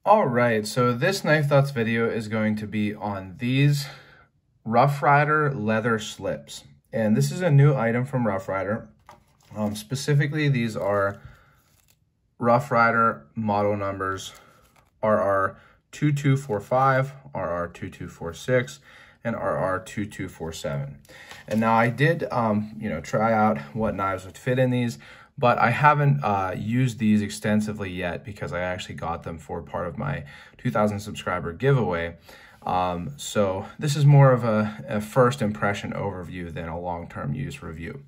All right, so this Knife Thoughts video is going to be on these Rough Ryder leather slips. And this is a new item from Rough Ryder. Specifically, these are Rough Ryder model numbers RR2245, RR2246, and RR2247. And now I did, try out what knives would fit in these, but I haven't used these extensively yet because I actually got them for part of my 2,000 subscriber giveaway. So this is more of a first impression overview than a long-term use review.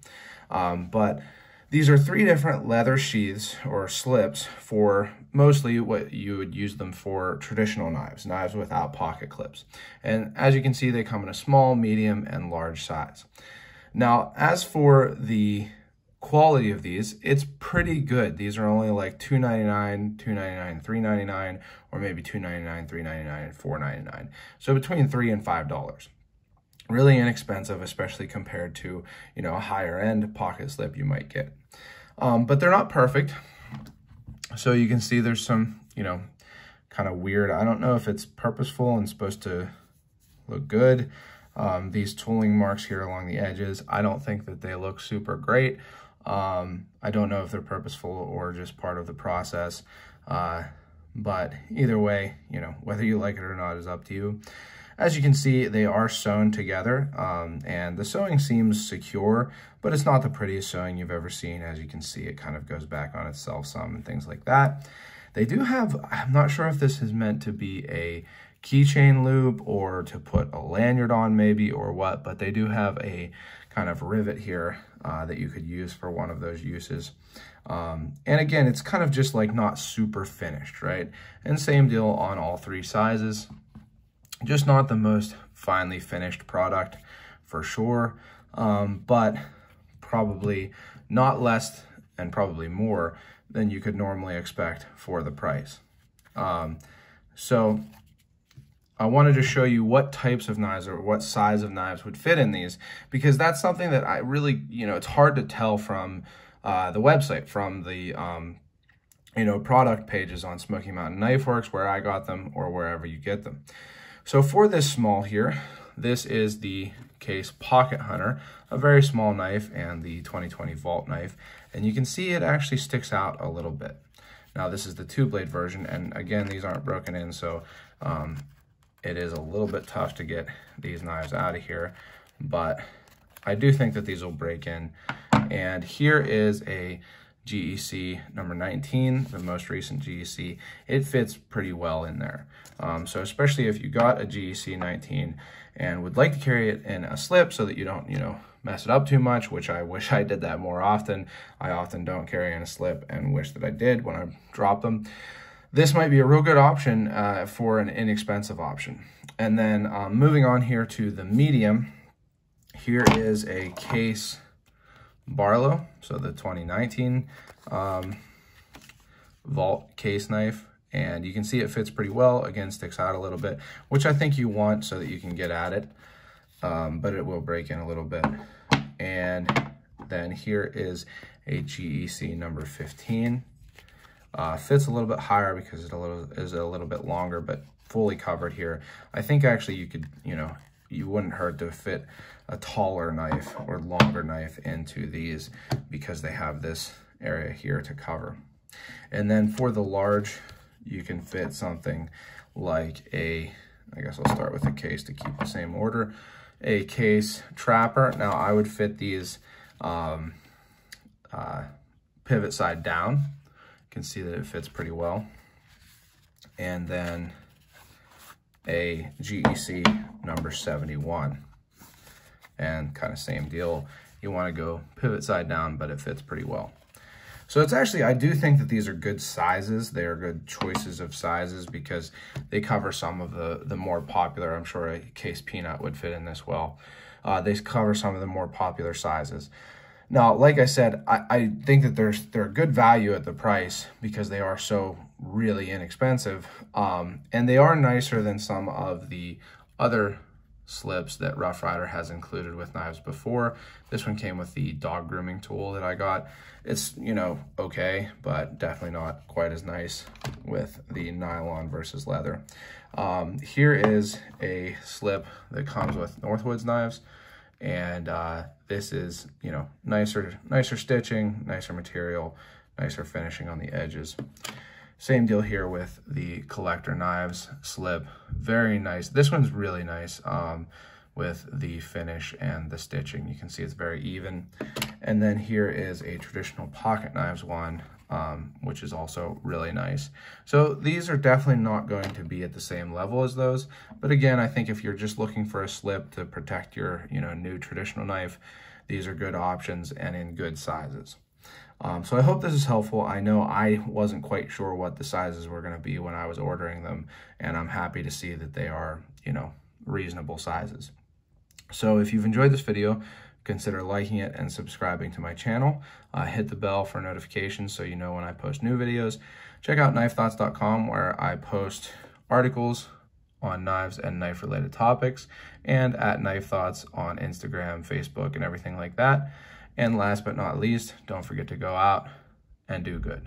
But these are 3 different leather sheaths or slips for mostly what you would use them for traditional knives, knives without pocket clips. And as you can see, they come in a small, medium, and large size. Now, as for the quality of these, it's pretty good. These are only like $2.99, $2.99, $3.99, or maybe $2.99, $3.99, and $4.99. So between $3 and $5. Really inexpensive, especially compared to, a higher end pocket slip you might get. But they're not perfect. So you can see there's some, kind of weird, I don't know if it's purposeful and supposed to look good. These tooling marks here along the edges, I don't think that they look super great. I don't know if they're purposeful or just part of the process. But either way, whether you like it or not is up to you. As you can see, they are sewn together, and the sewing seems secure, but it's not the prettiest sewing you've ever seen. As you can see, it kind of goes back on itself some and things like that. They do have, I'm not sure if this is meant to be a keychain loop or to put a lanyard on maybe or what, but they do have a kind of rivet here that you could use for one of those uses. And again, it's kind of just like not super finished, right? And same deal on all 3 sizes. Just not the most finely finished product for sure, but probably not less and probably more than you could normally expect for the price. So I wanted to show you what types of knives or what size of knives would fit in these, because that's something that I really, it's hard to tell from the website, from the product pages on Smoky Mountain Knife Works, where I got them, or wherever you get them. So for this small here, this is the Case Pocket Hunter, a very small knife, and the 2020 Vault knife. And you can see it actually sticks out a little bit. Now this is the 2-blade version, and again, these aren't broken in, so it is a little bit tough to get these knives out of here, but I do think that these will break in. And here is a GEC number 19, the most recent GEC. It fits pretty well in there. So especially if you got a GEC 19 and would like to carry it in a slip so that you don't, mess it up too much, which I wish I did that more often. I often don't carry in a slip and wish that I did when I drop them. This might be a real good option for an inexpensive option. And then moving on here to the medium, here is a Case Barlow, so the 2019 Vault case knife, and you can see it fits pretty well. Again, sticks out a little bit, which I think you want so that you can get at it, but it will break in a little bit. And then here is a GEC number 15. Fits a little bit higher because it is a little bit longer, but fully covered here. I think actually you could, you wouldn't hurt to fit a taller knife or longer knife into these because they have this area here to cover. And then for the large, you can fit something like I guess I'll start with a Case to keep the same order, a Case Trapper. Now I would fit these pivot side down. You can see that it fits pretty well. And then a GEC number 71. And kind of same deal. You want to go pivot side down, but it fits pretty well. So it's actually, I do think that these are good sizes. They are good choices of sizes because they cover some of the more popular, I'm sure a Case Peanut would fit in this well. They cover some of the more popular sizes. Now, like I said, I think that they're good value at the price because they are so really inexpensive. And they are nicer than some of the other slips that Rough Ryder has included with knives before. This one came with the dog grooming tool that I got. It's, you know, okay, but definitely not quite as nice with the nylon versus leather. Here is a slip that comes with Northwoods knives, and this is, you know, nicer stitching, nicer material, nicer finishing on the edges. Same deal here with the collector knives slip. Very nice. This one's really nice with the finish and the stitching. You can see it's very even. And then here is a traditional pocket knives one, which is also really nice. So these are definitely not going to be at the same level as those. But again, I think if you're just looking for a slip to protect your, you know, new traditional knife, these are good options and in good sizes. So I hope this is helpful. I know I wasn't quite sure what the sizes were going to be when I was ordering them, and I'm happy to see that they are, you know, reasonable sizes. So if you've enjoyed this video, consider liking it and subscribing to my channel. Hit the bell for notifications so you know when I post new videos. Check out knifethoughts.com, where I post articles on knives and knife related topics, and at Knife Thoughts on Instagram, Facebook, and everything like that. And last but not least, don't forget to go out and do good.